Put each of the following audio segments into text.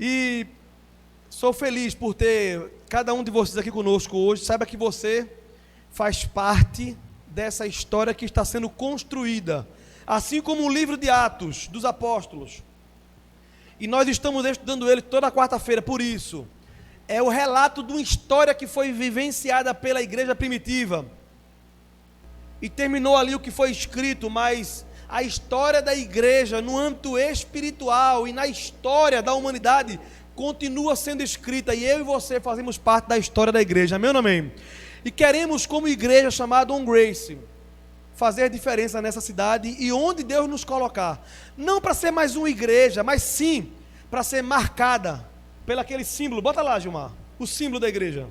E sou feliz por ter cada um de vocês aqui conosco hoje. Saiba que você faz parte dessa história que está sendo construída, assim como o livro de Atos dos Apóstolos. E nós estamos estudando ele toda quarta-feira, por isso. É o relato de uma história que foi vivenciada pela igreja primitiva. E terminou ali o que foi escrito, mas a história da igreja no âmbito espiritual e na história da humanidade continua sendo escrita. E eu e você fazemos parte da história da igreja, amém ou não amém? E queremos, como igreja chamada On Grace, fazer diferença nessa cidade e onde Deus nos colocar. Não para ser mais uma igreja, mas sim para ser marcada pelo aquele símbolo. Bota lá, Gilmar, o símbolo da igreja.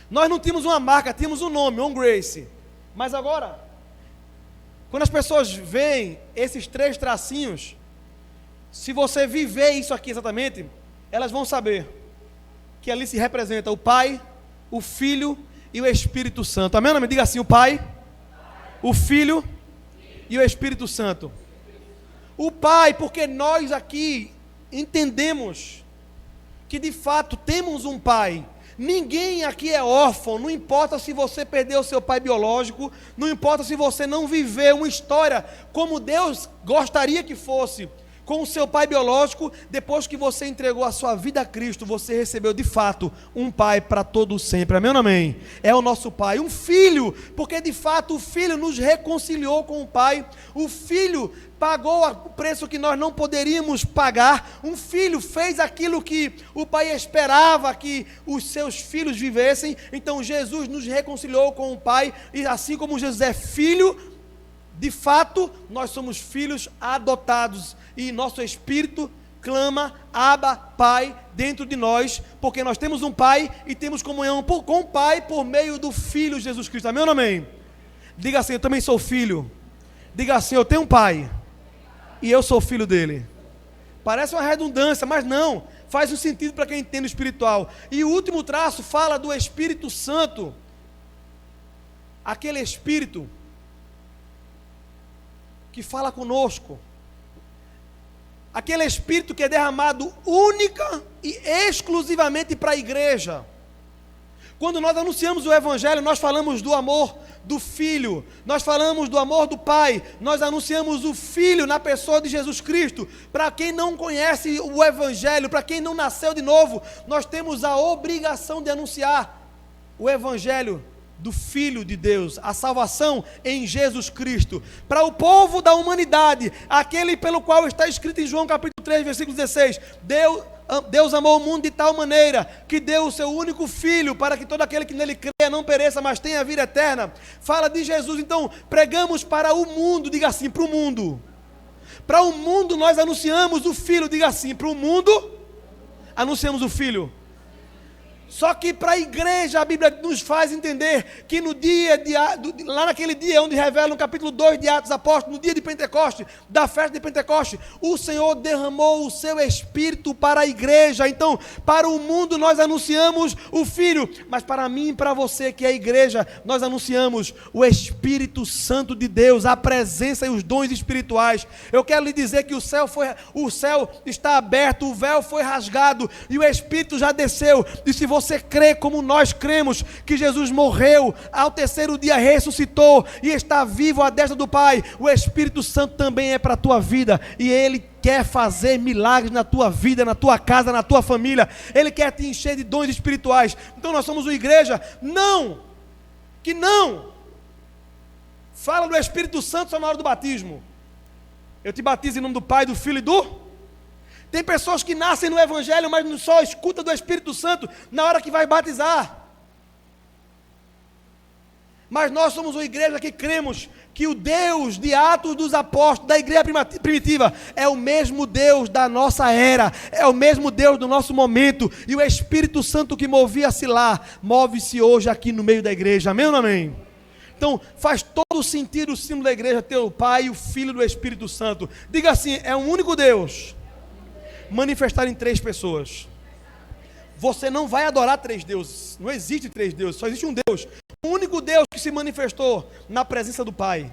Nós não tínhamos uma marca, tínhamos um nome, On Grace. Mas agora, quando as pessoas veem esses 3 tracinhos, se você viver isso aqui exatamente, elas vão saber que ali se representa o Pai, o Filho e o Espírito Santo. Amém? Me diga assim: o Pai, o Filho e o Espírito Santo. O Pai, porque nós aqui entendemos que de fato temos um Pai. Ninguém aqui é órfão, não importa se você perdeu o seu pai biológico, não importa se você não viveu uma história como Deus gostaria que fosse, com o seu pai biológico. Depois que você entregou a sua vida a Cristo, você recebeu de fato um pai para todo sempre, amém ou não amém? É o nosso pai. Um filho, porque de fato o filho nos reconciliou com o pai, o filho pagou o preço que nós não poderíamos pagar, um filho fez aquilo que o pai esperava que os seus filhos vivessem. Então Jesus nos reconciliou com o pai, e assim como Jesus é filho, de fato nós somos filhos adotados, e nosso espírito clama: Abba, Pai, dentro de nós, porque nós temos um Pai e temos comunhão com o Pai por meio do Filho Jesus Cristo, amém ou não amém? Diga assim: eu também sou filho. Diga assim: eu tenho um Pai e eu sou filho dele. Parece uma redundância, mas não, faz um sentido para quem entende o espiritual. E o último traço fala do Espírito Santo, aquele Espírito que fala conosco, aquele Espírito que é derramado única e exclusivamente para a igreja. Quando nós anunciamos o Evangelho, nós falamos do amor do Filho, nós falamos do amor do Pai, nós anunciamos o Filho na pessoa de Jesus Cristo. Para quem não conhece o Evangelho, para quem não nasceu de novo, nós temos a obrigação de anunciar o Evangelho do Filho de Deus, a salvação em Jesus Cristo, para o povo da humanidade, aquele pelo qual está escrito em João capítulo 3, versículo 16, Deus amou o mundo de tal maneira que deu o seu único Filho, para que todo aquele que nele creia não pereça, mas tenha vida eterna. Fala de Jesus. Então pregamos para o mundo, diga assim: para o mundo. Para o mundo nós anunciamos o Filho, diga assim: para o mundo anunciamos o Filho. Só que para a igreja, a Bíblia nos faz entender que no dia, lá naquele dia onde revela no capítulo 2 de Atos dos Apóstolos, no dia de Pentecoste, da festa de Pentecoste, o Senhor derramou o seu Espírito para a igreja. Então, para o mundo nós anunciamos o Filho, mas para mim e para você que é a igreja, nós anunciamos o Espírito Santo de Deus, a presença e os dons espirituais. Eu quero lhe dizer que o céu está aberto, o véu foi rasgado e o Espírito já desceu. E se você crê como nós cremos, que Jesus morreu, ao 3º dia ressuscitou e está vivo à destra do Pai, o Espírito Santo também é para a tua vida, e Ele quer fazer milagres na tua vida, na tua casa, na tua família. Ele quer te encher de dons espirituais. Então nós somos uma igreja que não fala do Espírito Santo só na hora do batismo. Eu te batizo em nome do Pai, do Filho e do... Tem pessoas que nascem no Evangelho, mas só escuta do Espírito Santo na hora que vai batizar. Mas nós somos uma igreja que cremos que o Deus de Atos dos Apóstolos, da igreja primitiva, é o mesmo Deus da nossa era, é o mesmo Deus do nosso momento, e o Espírito Santo que movia-se lá, move-se hoje aqui no meio da igreja, amém ou não amém? Então faz todo sentido o símbolo da igreja ter o Pai, o Filho e o Espírito Santo. Diga assim: é um único Deus manifestar em 3 pessoas. Você não vai adorar 3 deuses, não existe 3 deuses, só existe um Deus. O único Deus que se manifestou na presença do Pai,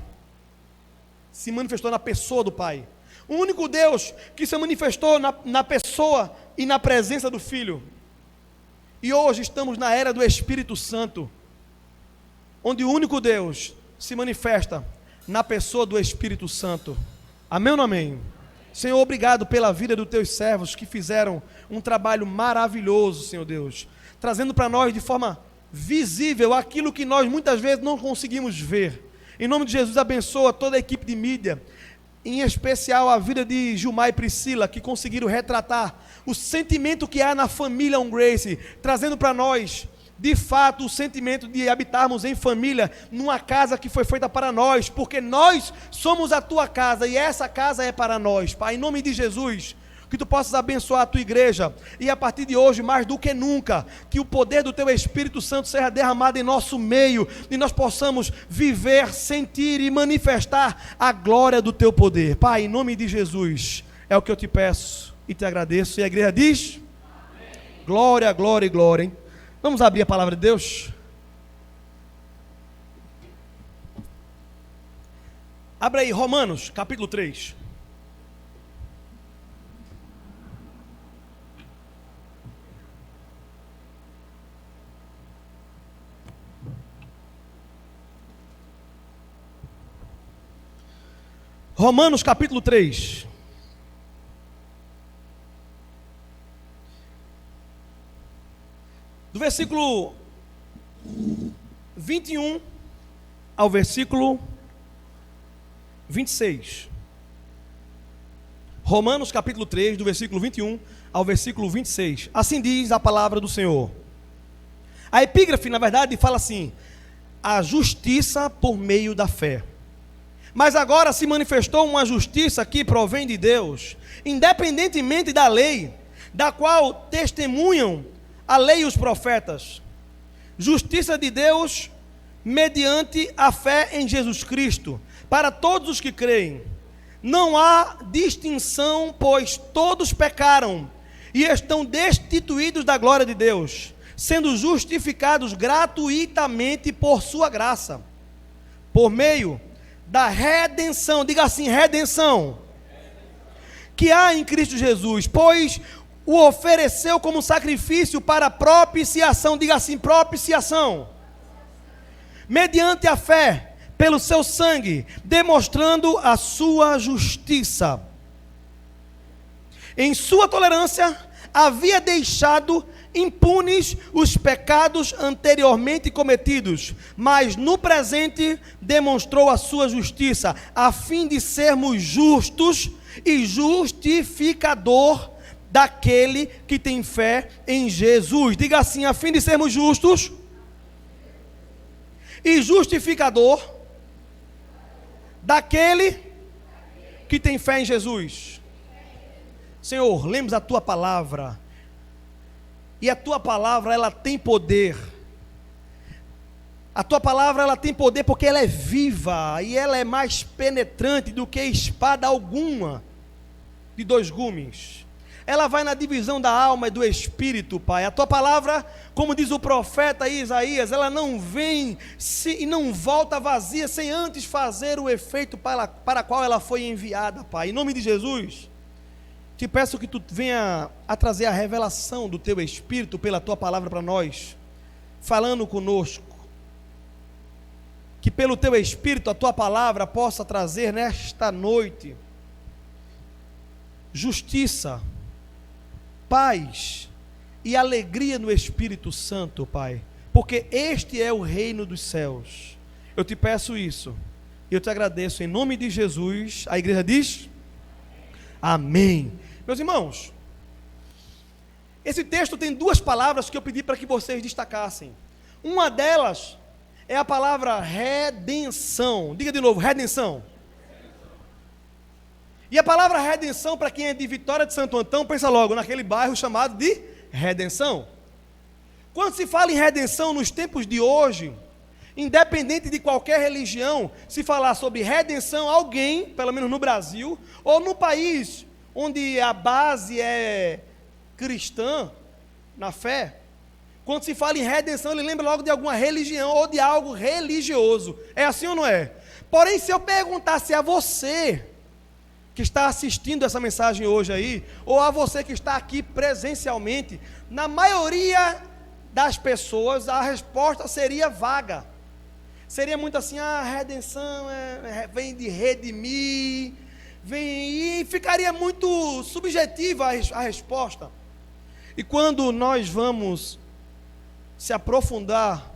se manifestou na pessoa do Pai. O único Deus que se manifestou na pessoa e na presença do Filho. E hoje estamos na era do Espírito Santo, onde o único Deus se manifesta na pessoa do Espírito Santo. Amém ou não amém? Senhor, obrigado pela vida dos teus servos que fizeram um trabalho maravilhoso, Senhor Deus, trazendo para nós de forma visível aquilo que nós muitas vezes não conseguimos ver. Em nome de Jesus, abençoa toda a equipe de mídia, em especial a vida de Gilmar e Priscila, que conseguiram retratar o sentimento que há na família On Grace, trazendo para nós, de fato, o sentimento de habitarmos em família, numa casa que foi feita para nós, porque nós somos a tua casa, e essa casa é para nós, Pai, em nome de Jesus, que tu possas abençoar a tua igreja, e a partir de hoje, mais do que nunca, que o poder do teu Espírito Santo seja derramado em nosso meio, e nós possamos viver, sentir e manifestar a glória do teu poder. Pai, em nome de Jesus, é o que eu te peço e te agradeço. E a igreja diz: amém. Glória, glória e glória, hein? Vamos abrir a palavra de Deus? Abra aí, Romanos, capítulo 3. Romanos capítulo 3. Do versículo 21 ao versículo 26. Romanos capítulo 3, do versículo 21 ao versículo 26. Assim diz a palavra do Senhor. A epígrafe, na verdade, fala assim: a justiça por meio da fé. Mas agora se manifestou uma justiça que provém de Deus, independentemente da lei, da qual testemunham a lei e os profetas. Justiça de Deus mediante a fé em Jesus Cristo, para todos os que creem. Não há distinção, pois todos pecaram e estão destituídos da glória de Deus, sendo justificados gratuitamente por sua graça, por meio da redenção, diga assim, redenção, que há em Cristo Jesus, pois o ofereceu como sacrifício para propiciação, diga assim, propiciação, mediante a fé, pelo seu sangue, demonstrando a sua justiça. Em sua tolerância, havia deixado impunes os pecados anteriormente cometidos, mas no presente demonstrou a sua justiça, a fim de sermos justos e justificador daquele que tem fé em Jesus. Diga assim, a fim de sermos justos e justificador daquele que tem fé em Jesus. Senhor, lemos a tua palavra, e a tua palavra, ela tem poder. A tua palavra, ela tem poder porque ela é viva, e ela é mais penetrante do que espada alguma de dois gumes. Ela vai na divisão da alma e do espírito, Pai. A tua palavra, como diz o profeta Isaías, ela não vem e não volta vazia, sem antes fazer o efeito para qual ela foi enviada, Pai. Em nome de Jesus, te peço que tu venha a trazer a revelação do teu Espírito pela tua palavra para nós, falando conosco, que pelo teu Espírito a tua palavra possa trazer nesta noite justiça, paz e alegria no Espírito Santo, Pai, porque este é o reino dos céus. Eu te peço isso, e eu te agradeço em nome de Jesus. A igreja diz: amém. Meus irmãos, esse texto tem duas palavras que eu pedi para que vocês destacassem. Uma delas é a palavra redenção. Diga de novo, redenção. E a palavra redenção, para quem é de Vitória de Santo Antão, pensa logo naquele bairro chamado de Redenção. Quando se fala em redenção nos tempos de hoje, independente de qualquer religião, se falar sobre redenção, alguém, pelo menos no Brasil, ou no país onde a base é cristã, na fé, quando se fala em redenção, ele lembra logo de alguma religião ou de algo religioso. É assim ou não é? Porém, se eu perguntasse a você, que está assistindo essa mensagem hoje aí, ou a você que está aqui presencialmente, na maioria das pessoas a resposta seria vaga. Seria muito assim, a redenção vem de redimir, e ficaria muito subjetiva a resposta. E quando nós vamos se aprofundar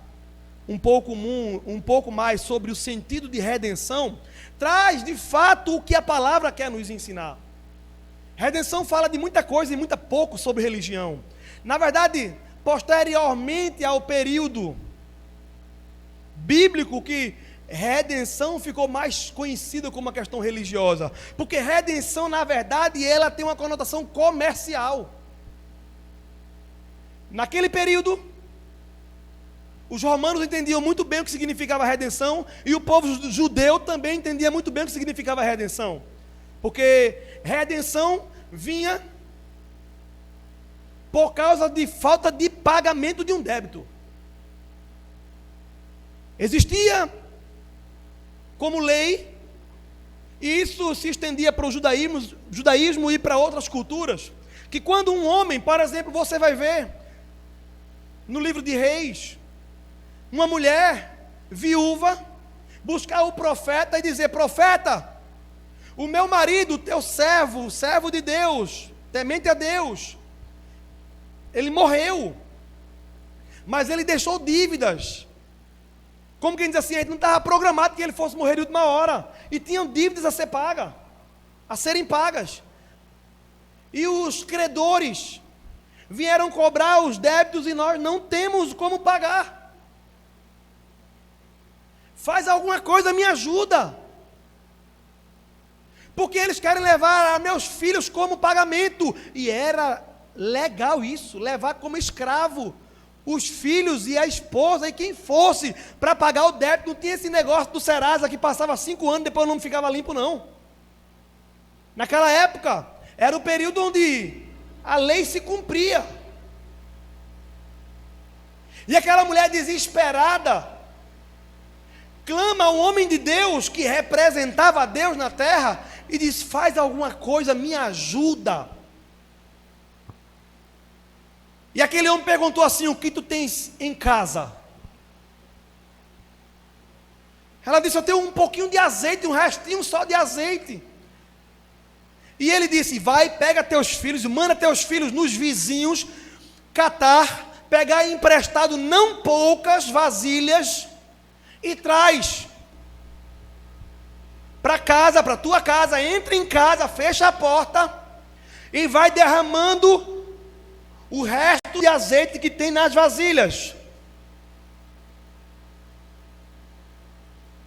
um pouco mais sobre o sentido de redenção, traz de fato o que a palavra quer nos ensinar. Redenção fala de muita coisa e muito pouco sobre religião. Na verdade, posteriormente ao período bíblico, que redenção ficou mais conhecida como uma questão religiosa, porque redenção, na verdade, ela tem uma conotação comercial. Naquele período, os romanos entendiam muito bem o que significava redenção, e o povo judeu também entendia muito bem o que significava redenção, porque redenção vinha por causa de falta de pagamento de um débito. Existia como lei, e isso se estendia para o judaísmo e para outras culturas, que quando um homem, por exemplo, você vai ver no livro de Reis, uma mulher viúva buscar o profeta e dizer: profeta, o meu marido, teu servo de Deus, temente a Deus, ele morreu, mas ele deixou dívidas. Como quem diz assim, a gente não estava programado que ele fosse morrer de última hora, e tinham dívidas a serem pagas, e os credores vieram cobrar os débitos, e nós não temos como pagar. Faz alguma coisa, me ajuda, porque eles querem levar a meus filhos como pagamento, e era legal isso, levar como escravo os filhos e a esposa e quem fosse para pagar o débito. Não tinha esse negócio do Serasa que passava 5 anos e depois não ficava limpo, não. Naquela época era o período onde a lei se cumpria, e aquela mulher desesperada clama ao homem de Deus que representava a Deus na terra e diz: faz alguma coisa, me ajuda. E aquele homem perguntou assim: o que tu tens em casa? Ela disse: eu tenho um pouquinho de azeite, um restinho só de azeite. E ele disse: vai, pega teus filhos, manda teus filhos nos vizinhos catar, pegar emprestado não poucas vasilhas e traz para casa, para tua casa. Entra em casa, fecha a porta e vai derramando o resto de azeite que tem nas vasilhas.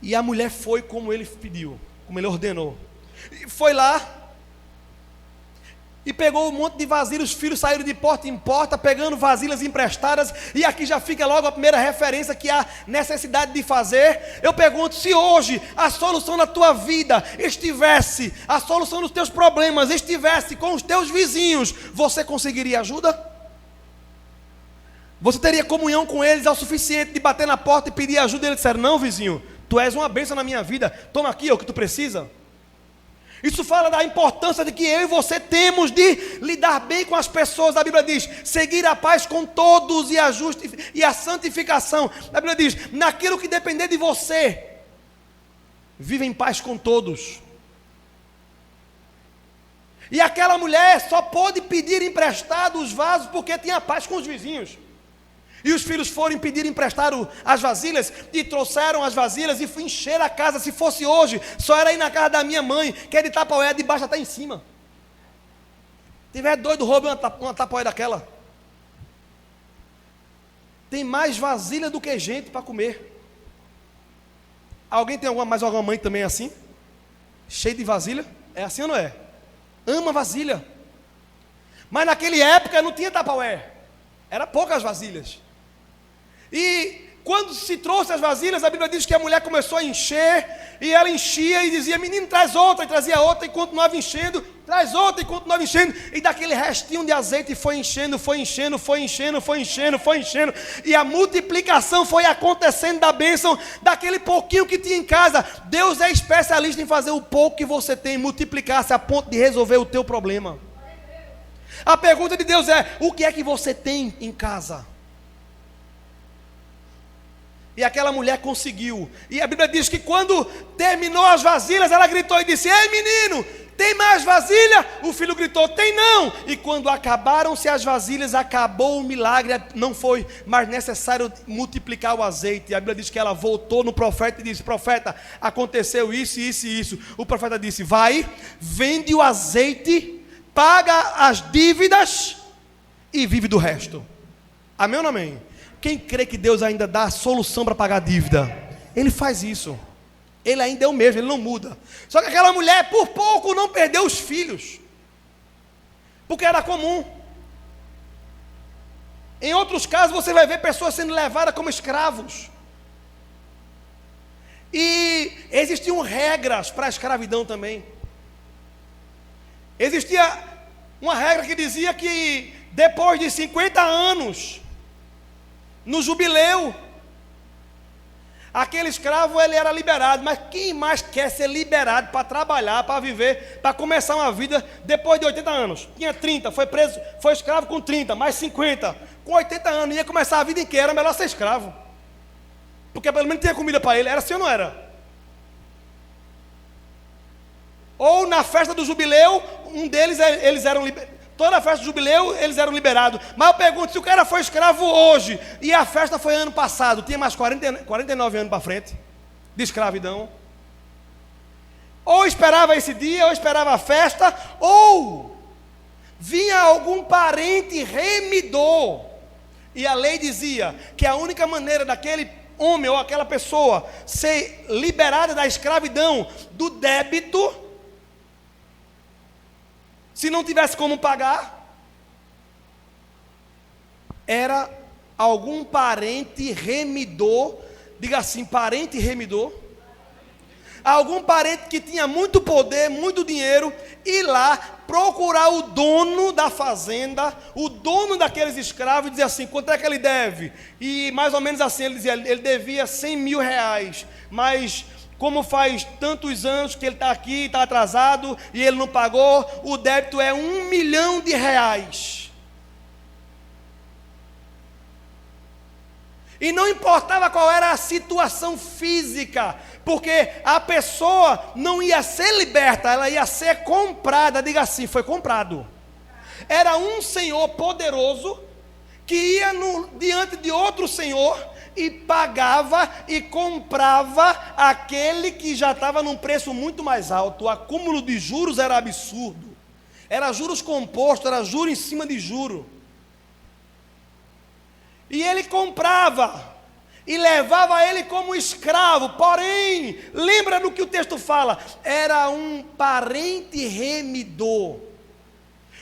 E a mulher foi como ele pediu, como ele ordenou. E foi lá e pegou um monte de vasilhas. Os filhos saíram de porta em porta pegando vasilhas emprestadas. E aqui já fica logo a primeira referência que há necessidade de fazer. Eu pergunto: se hoje a solução da tua vida estivesse, a solução dos teus problemas estivesse com os teus vizinhos, você conseguiria ajuda? Você teria comunhão com eles ao suficiente de bater na porta e pedir ajuda? E eles disseram: não, vizinho, tu és uma bênção na minha vida, toma aqui, é o que tu precisa. Isso fala da importância de que eu e você temos de lidar bem com as pessoas. A Bíblia diz: seguir a paz com todos e a santificação. A Bíblia diz: naquilo que depender de você, vive em paz com todos. E aquela mulher só pôde pedir emprestado os vasos porque tinha paz com os vizinhos. E os filhos foram pedir emprestado as vasilhas, e trouxeram as vasilhas, e fui encher a casa. Se fosse hoje, só era ir na casa da minha mãe, que é de Tapaué, de baixo até em cima. Se tiver doido, roube uma Tapaué daquela. Tem mais vasilha do que gente para comer. Alguém tem mais alguma mãe também assim? Cheia de vasilha? É assim ou não é? Ama vasilha. Mas naquela época não tinha Tapaué, era poucas vasilhas. E quando se trouxe as vasilhas, a Bíblia diz que a mulher começou a encher, e ela enchia e dizia: menino, traz outra, e trazia outra, e continuava enchendo, traz outra, e continuava enchendo, e daquele restinho de azeite foi enchendo, foi enchendo, foi enchendo, foi enchendo, foi enchendo, e a multiplicação foi acontecendo da bênção, daquele pouquinho que tinha em casa. Deus é especialista em fazer o pouco que você tem multiplicar-se a ponto de resolver o teu problema. A pergunta de Deus é: o que é que você tem em casa? E aquela mulher conseguiu. E a Bíblia diz que quando terminou as vasilhas, ela gritou e disse: ei menino, tem mais vasilha? O filho gritou: tem não. E quando acabaram-se as vasilhas, acabou o milagre. Não foi mais necessário multiplicar o azeite. E a Bíblia diz que ela voltou no profeta e disse: profeta, aconteceu isso, isso e isso. O profeta disse: vai, vende o azeite, paga as dívidas e vive do resto. Amém ou não amém? Quem crê que Deus ainda dá a solução para pagar a dívida, Ele faz isso. Ele ainda é o mesmo, Ele não muda. Só que aquela mulher, por pouco, não perdeu os filhos, porque era comum. Em outros casos, você vai ver pessoas sendo levadas como escravos. E existiam regras para a escravidão também. Existia uma regra que dizia que depois de 50 anos, no jubileu, aquele escravo ele era liberado. Mas quem mais quer ser liberado para trabalhar, para viver, para começar uma vida depois de 80 anos? Tinha 30, foi preso, foi escravo com 30, mais 50, com 80 anos, ia começar a vida inteira. Era melhor ser escravo, porque pelo menos tinha comida para ele. Era assim ou não era? Ou na festa do jubileu, um deles, eles eram liberados. Toda a festa do jubileu, eles eram liberados. Mas eu pergunto, se o cara foi escravo hoje, e a festa foi ano passado, tinha mais 49 anos para frente, de escravidão. Ou esperava esse dia, ou esperava a festa, ou vinha algum parente remidor. E a lei dizia que a única maneira daquele homem ou aquela pessoa ser liberada da escravidão, do débito, se não tivesse como pagar, era algum parente remidor. Diga assim: parente remidor. Algum parente que tinha muito poder, muito dinheiro, ir lá procurar o dono da fazenda, o dono daqueles escravos, e dizer assim: quanto é que ele deve? E mais ou menos assim, ele dizia: ele devia 100 mil reais, mas como faz tantos anos que ele está aqui, está atrasado, e ele não pagou, o débito é 1 milhão de reais. E não importava qual era a situação física, porque a pessoa não ia ser liberta, ela ia ser comprada. Diga assim: foi comprado. Era um senhor poderoso, que ia diante de outro senhor, e pagava e comprava aquele que já estava num preço muito mais alto. O acúmulo de juros era absurdo. Era juros compostos, era juro em cima de juro. E ele comprava e levava ele como escravo. Porém, lembra do que o texto fala? Era um parente remidor.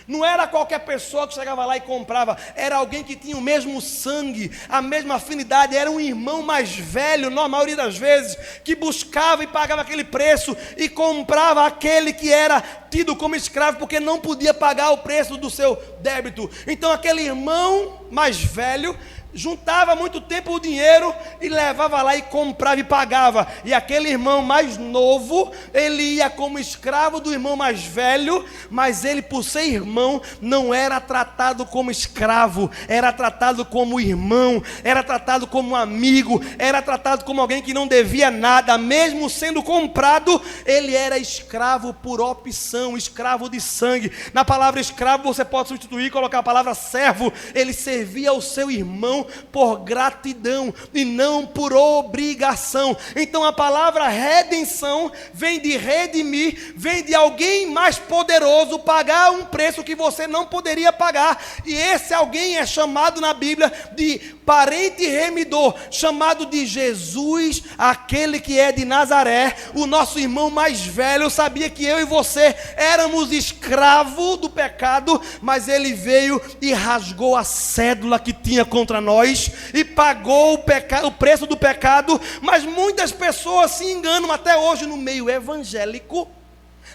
Não era qualquer pessoa que chegava lá e comprava, era alguém que tinha o mesmo sangue, a mesma afinidade, era um irmão mais velho, na maioria das vezes, que buscava e pagava aquele preço e comprava aquele que era tido como escravo, porque não podia pagar o preço do seu débito. Então aquele irmão mais velho juntava muito tempo o dinheiro e levava lá e comprava e pagava. E aquele irmão mais novo, ele ia como escravo do irmão mais velho, mas ele, por ser irmão, não era tratado como escravo, era tratado como irmão, era tratado como amigo, era tratado como alguém que não devia nada. Mesmo sendo comprado, ele era escravo por opção, escravo de sangue. Na palavra escravo você pode substituir, colocar a palavra servo. Ele servia ao seu irmão por gratidão e não por obrigação. Então a palavra redenção vem de redimir, vem de alguém mais poderoso pagar um preço que você não poderia pagar. E esse alguém é chamado na Bíblia de parente remidor, chamado de Jesus, aquele que é de Nazaré. O nosso irmão mais velho sabia que eu e você éramos escravos do pecado, mas ele veio e rasgou a cédula que tinha contra nós. nós e pagou o preço do pecado, mas muitas pessoas se enganam até hoje no meio evangélico,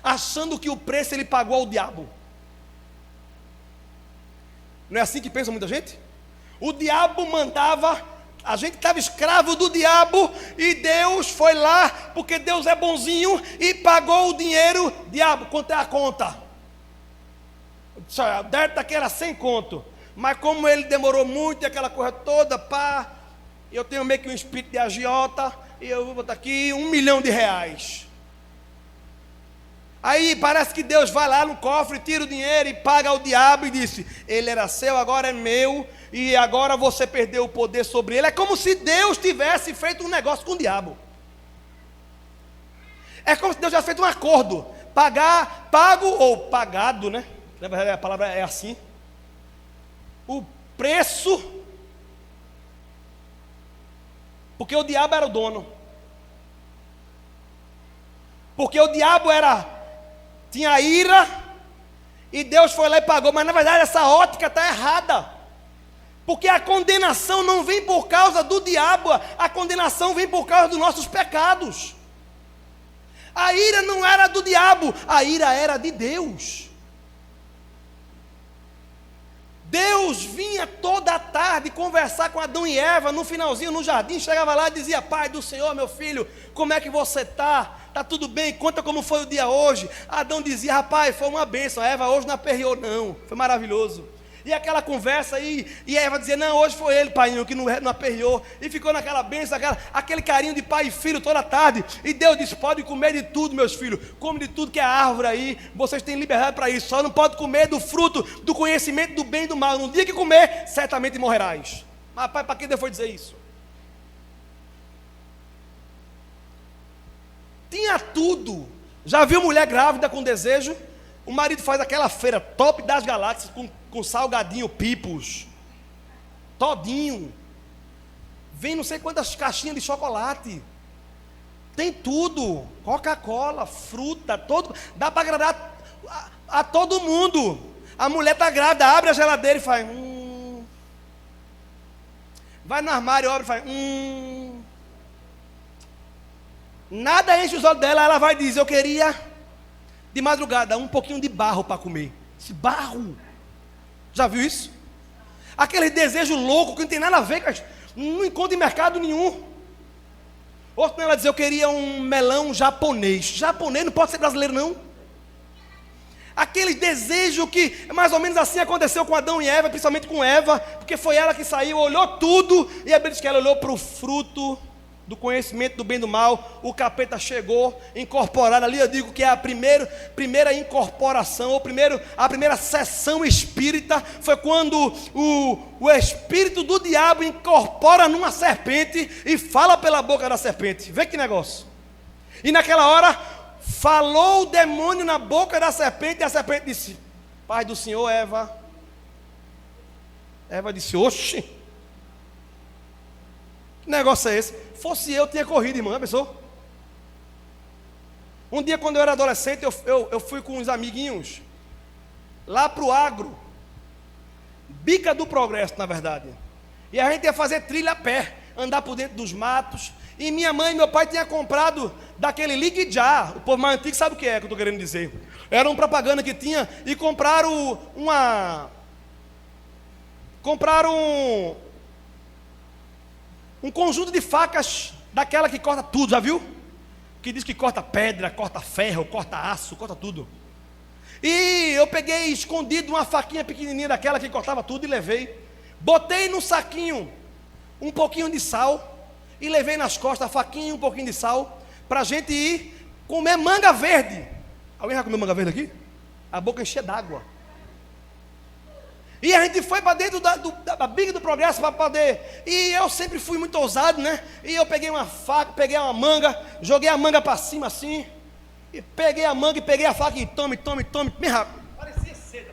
achando que o preço ele pagou ao diabo. Não é assim que pensa muita gente? O diabo mandava, a gente estava escravo do diabo, e Deus foi lá, porque Deus é bonzinho, e pagou o dinheiro. Diabo, quanto é a conta? O débito aqui era 100 conto, mas como ele demorou muito, e aquela coisa toda, pá, eu tenho meio que um espírito de agiota, e eu vou botar aqui R$1 milhão. Aí parece que Deus vai lá no cofre, tira o dinheiro e paga ao diabo e disse: ele era seu, agora é meu, e agora você perdeu o poder sobre ele. É como se Deus tivesse feito um negócio com o diabo. É como se Deus tivesse feito um acordo, pago ou pagado, né? Na verdade a palavra é assim. O preço, porque o diabo era o dono. Porque o diabo tinha ira, e Deus foi lá e pagou. Mas na verdade essa ótica está errada, porque a condenação não vem por causa do diabo, a condenação vem por causa dos nossos pecados. A ira não era do diabo, a ira era de Deus. Deus vinha toda a tarde conversar com Adão e Eva, no finalzinho, no jardim, chegava lá e dizia: Pai do Senhor, meu filho, como é que você está? Está tudo bem? Conta como foi o dia hoje. Adão dizia: rapaz, foi uma bênção. A Eva hoje não aperreou não, foi maravilhoso. E aquela conversa aí, e a Eva dizia: não, hoje foi ele, pai, que não aperreou. E ficou naquela bênção, aquele carinho de pai e filho toda a tarde. E Deus disse: pode comer de tudo, meus filhos, come de tudo que é árvore aí, vocês têm liberdade para isso, só não pode comer do fruto do conhecimento do bem e do mal. No dia que comer, certamente morrerás. Mas pai, para que Deus foi dizer isso? Tinha tudo. Já viu mulher grávida com desejo? O marido faz aquela feira top das galáxias, com salgadinho, pipos, todinho. Vem não sei quantas caixinhas de chocolate. Tem tudo. Coca-Cola, fruta, todo. Dá para agradar a todo mundo. A mulher está grávida, abre a geladeira e faz. Vai no armário, abre e faz. Nada enche os olhos dela, ela vai dizer: eu queria de madrugada um pouquinho de barro para comer. Esse barro, já viu isso? Aquele desejo louco que não tem nada a ver, não encontra em mercado nenhum. Outra ela diz: eu queria um melão japonês. Japonês não pode ser brasileiro não. Aquele desejo que mais ou menos assim aconteceu com Adão e Eva, principalmente com Eva, porque foi ela que saiu, olhou tudo, e a Bíblia diz que ela olhou para o fruto do conhecimento do bem e do mal. O capeta chegou, incorporado ali. Eu digo que é a primeira incorporação, a primeira sessão espírita, foi quando o espírito do diabo incorpora numa serpente e fala pela boca da serpente. Vê que negócio. E naquela hora, falou o demônio na boca da serpente, e a serpente disse: Pai do Senhor, Eva. Eva disse: oxe, que negócio é esse? Fosse eu, tinha corrido, irmão, já pensou? Um dia, quando eu era adolescente, eu fui com uns amiguinhos lá para o agro, Bica do Progresso, na verdade. E a gente ia fazer trilha a pé, andar por dentro dos matos. E minha mãe e meu pai tinham comprado daquele liquijar. O povo mais antigo sabe o que é que eu estou querendo dizer. Era uma propaganda que tinha, e compraram um conjunto de facas daquela que corta tudo, já viu? Que diz que corta pedra, corta ferro, corta aço, corta tudo. E eu peguei escondido uma faquinha pequenininha daquela que cortava tudo e levei. Botei no saquinho um pouquinho de sal e levei nas costas a faquinha e um pouquinho de sal para a gente ir comer manga verde. Alguém já comeu manga verde aqui? A boca enchia d'água. E a gente foi para dentro da Bica do Progresso para poder. E eu sempre fui muito ousado, né? E eu peguei uma faca, peguei uma manga, joguei a manga para cima assim. E peguei a manga e peguei a faca e tome, bem rápido. Parecia seda.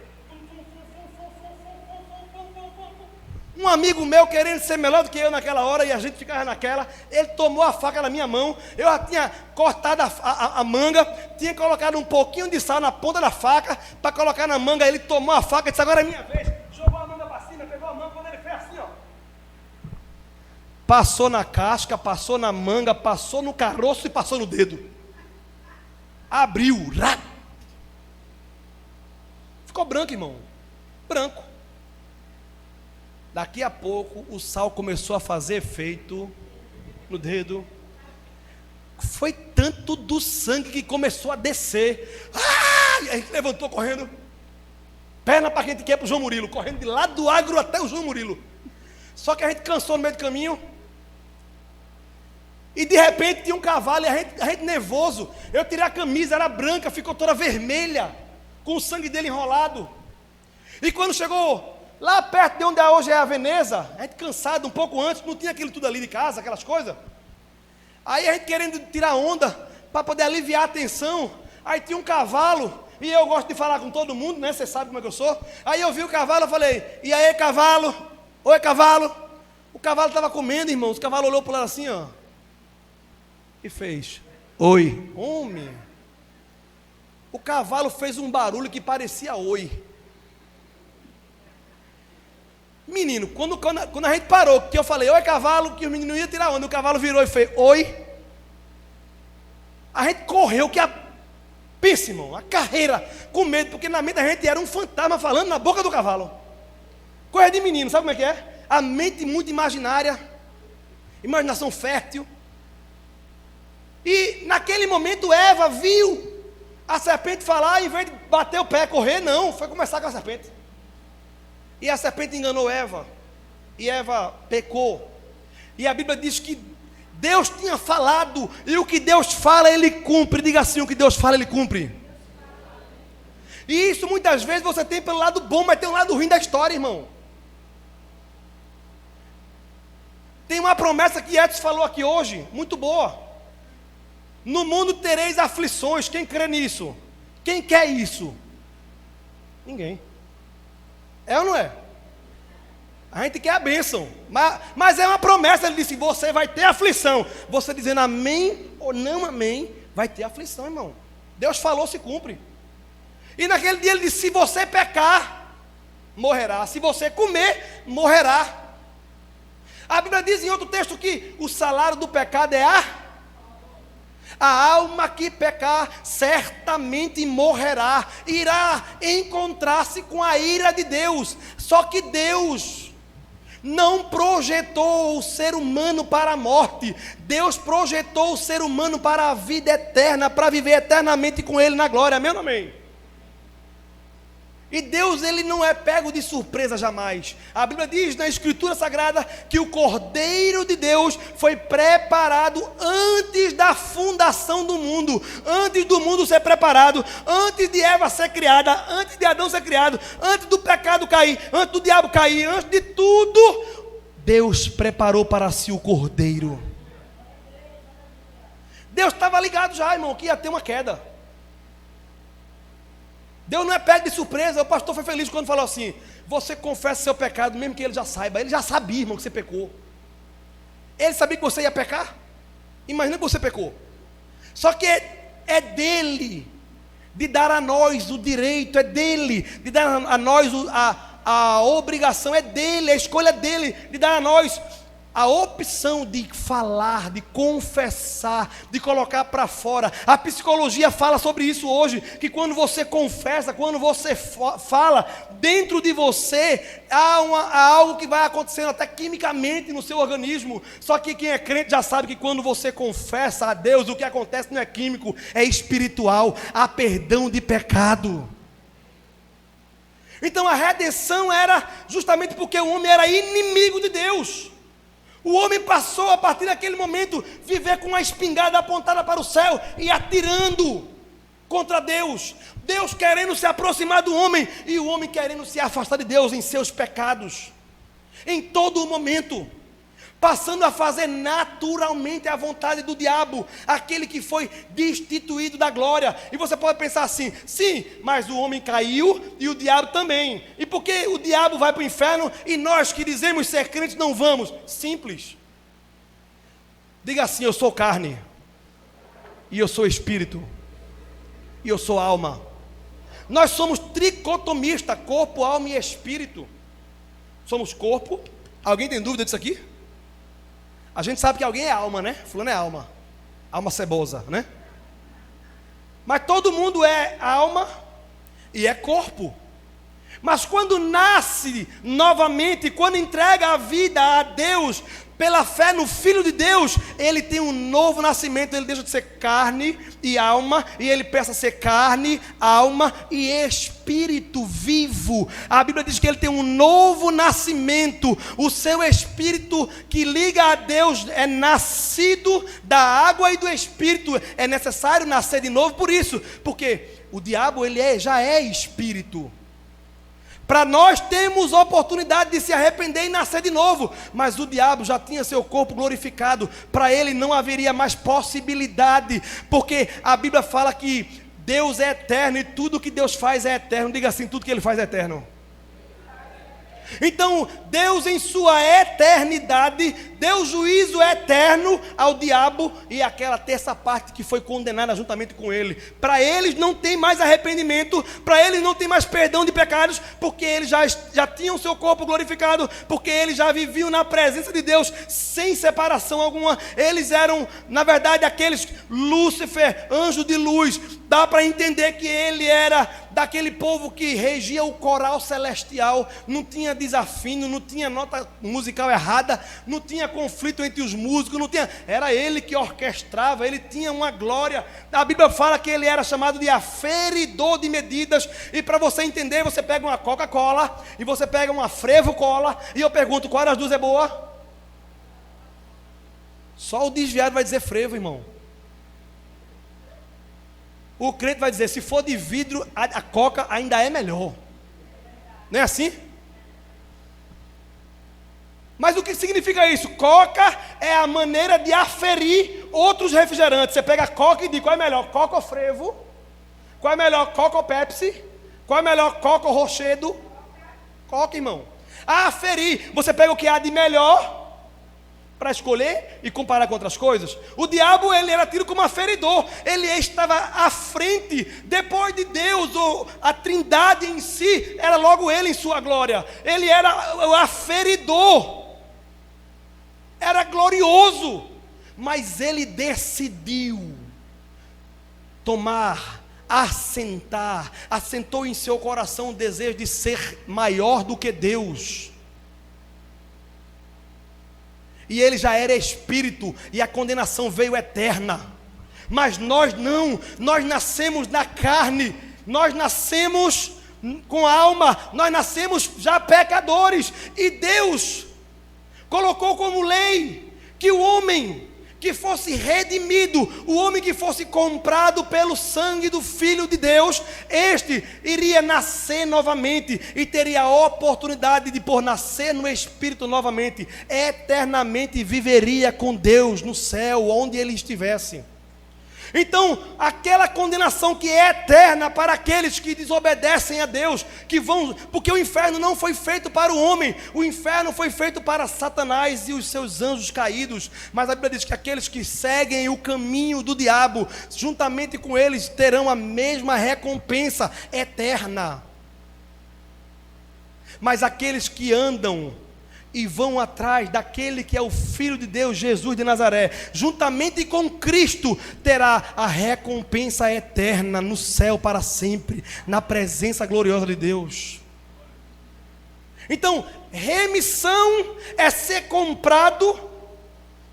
Um amigo meu querendo ser melhor do que eu naquela hora, e a gente ficava naquela. Ele tomou a faca na minha mão. Eu já tinha cortado a manga, tinha colocado um pouquinho de sal na ponta da faca para colocar na manga. Ele tomou a faca e disse: agora é minha vez. Jogou a manga para cima, pegou a manga. Quando ele fez assim, ó, passou na casca, passou na manga, passou no caroço e passou no dedo. Abriu, ficou branco, irmão, branco. Daqui a pouco o sal começou a fazer efeito no dedo. Foi tanto do sangue que começou a descer. E a gente levantou correndo, perna para quem te quer, para o João Murilo, correndo de lá do agro até o João Murilo. Só que a gente cansou no meio do caminho. E de repente tinha um cavalo, e a gente nervoso. Eu tirei a camisa, era branca, ficou toda vermelha, com o sangue dele enrolado. E quando chegou lá perto de onde hoje é a Veneza, a gente cansado, um pouco antes, não tinha aquilo tudo ali de casa, aquelas coisas. Aí a gente querendo tirar onda, para poder aliviar a tensão. Aí tinha um cavalo, e eu gosto de falar com todo mundo, né? Você sabe como é que eu sou. Aí eu vi o cavalo, eu falei, e aí cavalo? Oi cavalo. O cavalo estava comendo, irmãos. O cavalo olhou para lá assim, ó, e fez, oi. Homem, o cavalo fez um barulho que parecia oi. Menino, quando a gente parou, que eu falei, oi cavalo, que o menino ia tirar onda, o cavalo virou e fez, oi. A gente correu, pensa, irmão, a carreira, com medo, porque na mente da gente era um fantasma falando na boca do cavalo. Coisa de menino, sabe como é que é? A mente muito imaginária, imaginação fértil. E naquele momento Eva viu a serpente falar, em vez de bater o pé, correr, não, foi conversar com a serpente. E a serpente enganou Eva, e Eva pecou. E a Bíblia diz que Deus tinha falado, e o que Deus fala, Ele cumpre. Diga assim, o que Deus fala, Ele cumpre. E isso muitas vezes você tem pelo lado bom, mas tem um lado ruim da história, irmão. Tem uma promessa que Edson falou aqui hoje, muito boa. No mundo tereis aflições. Quem crê nisso? Quem quer isso? Ninguém. É ou não é? A gente quer a bênção, mas é uma promessa. Ele disse, você vai ter aflição. Você dizendo amém ou não amém, vai ter aflição, irmão. Deus falou, se cumpre. E naquele dia ele disse, se você pecar, morrerá. Se você comer, morrerá. A Bíblia diz em outro texto que o salário do pecado é a alma que pecar certamente morrerá, irá encontrar-se com a ira de Deus. Só que Deus não projetou o ser humano para a morte. Deus projetou o ser humano para a vida eterna, para viver eternamente com Ele na glória. Amém ou não amém? E Deus, Ele não é pego de surpresa jamais. A Bíblia diz na Escritura Sagrada que o Cordeiro de Deus foi preparado antes da fundação do mundo, antes do mundo ser preparado, antes de Eva ser criada, antes de Adão ser criado, antes do pecado cair, antes do diabo cair, antes de tudo, Deus preparou para si o Cordeiro. Deus estava ligado já, irmão, que ia ter uma queda. Deus não é pego de surpresa. O pastor foi feliz quando falou assim, você confessa seu pecado, mesmo que ele já saiba. Ele já sabia, irmão, que você pecou. Ele sabia que você ia pecar. Imagina que você pecou. Só que é dele de dar a nós o direito, é dele de dar a nós a obrigação, é dele, a escolha dele de dar a nós a opção de falar, de confessar, de colocar para fora. A psicologia fala sobre isso hoje, que quando você confessa, quando você fala, dentro de você há algo que vai acontecendo até quimicamente no seu organismo. Só que quem é crente já sabe que quando você confessa a Deus, o que acontece não é químico, é espiritual. Há perdão de pecado. Então a redenção era justamente porque o homem era inimigo de Deus. O homem passou a partir daquele momento viver com uma espingarda apontada para o céu e atirando contra Deus. Deus querendo se aproximar do homem e o homem querendo se afastar de Deus em seus pecados. Em todo o momento, passando a fazer naturalmente a vontade do diabo, aquele que foi destituído da glória. E você pode pensar assim, sim, mas o homem caiu e o diabo também. E por que o diabo vai para o inferno e nós que dizemos ser crentes não vamos? Simples. Diga assim, eu sou carne, e eu sou espírito, e eu sou alma. Nós somos tricotomistas, corpo, alma e espírito. Somos corpo. Alguém tem dúvida disso aqui? A gente sabe que alguém é alma, né? Fulano é alma. Alma cebosa, né? Mas todo mundo é alma e é corpo. Mas quando nasce novamente, quando entrega a vida a Deus, pela fé no Filho de Deus, ele tem um novo nascimento, ele deixa de ser carne e alma, e ele passa a ser carne, alma e espírito vivo. A Bíblia diz que ele tem um novo nascimento, o seu espírito que liga a Deus é nascido da água e do espírito. É necessário nascer de novo por isso, porque o diabo já é espírito. Para nós temos oportunidade de se arrepender e nascer de novo, mas o diabo já tinha seu corpo glorificado, para ele não haveria mais possibilidade, porque a Bíblia fala que Deus é eterno e tudo que Deus faz é eterno. Diga assim: tudo que Ele faz é eterno. Então, Deus em sua eternidade deu juízo eterno ao diabo e àquela terça parte que foi condenada juntamente com ele. Para eles não tem mais arrependimento, para eles não tem mais perdão de pecados, porque eles já tinham seu corpo glorificado, porque eles já viviam na presença de Deus sem separação alguma. Eles eram, na verdade, aqueles Lúcifer, anjo de luz. Dá para entender que ele era daquele povo que regia o coral celestial, não tinha desafino, não tinha nota musical errada, não tinha conflito entre os músicos, era ele que orquestrava, ele tinha uma glória. A Bíblia fala que ele era chamado de aferidor de medidas, e para você entender, você pega uma Coca-Cola, e você pega uma Frevo-Cola, e eu pergunto, qual das duas é boa? Só o desviado vai dizer Frevo, irmão. O crente vai dizer, se for de vidro, a Coca ainda é melhor. Não é assim? Mas o que significa isso? Coca é a maneira de aferir outros refrigerantes. Você pega a Coca e diz, qual é melhor, Coca ou Frevo? Qual é melhor, Coca ou Pepsi? Qual é melhor, Coca ou Rochedo? Coca, irmão. Aferir, você pega o que há de melhor para escolher e comparar com outras coisas. O diabo, ele era tido como aferidor, ele estava à frente, depois de Deus, ou a trindade em si, era logo ele em sua glória, ele era o aferidor, era glorioso, mas ele decidiu assentou em seu coração o desejo de ser maior do que Deus. E ele já era espírito, e a condenação veio eterna. Mas nós não, nós nascemos na carne, nós nascemos com alma, nós nascemos já pecadores, e Deus colocou como lei que o homem que fosse redimido, o homem que fosse comprado pelo sangue do Filho de Deus, este iria nascer novamente e teria a oportunidade de, por nascer no Espírito novamente, eternamente viveria com Deus no céu, onde ele estivesse. Então, aquela condenação que é eterna para aqueles que desobedecem a Deus, porque o inferno não foi feito para o homem, o inferno foi feito para Satanás e os seus anjos caídos, mas a Bíblia diz que aqueles que seguem o caminho do diabo, juntamente com eles, terão a mesma recompensa eterna. Mas aqueles que andam e vão atrás daquele que é o Filho de Deus, Jesus de Nazaré, juntamente com Cristo, terá a recompensa eterna no céu para sempre, na presença gloriosa de Deus. Então, remissão é ser comprado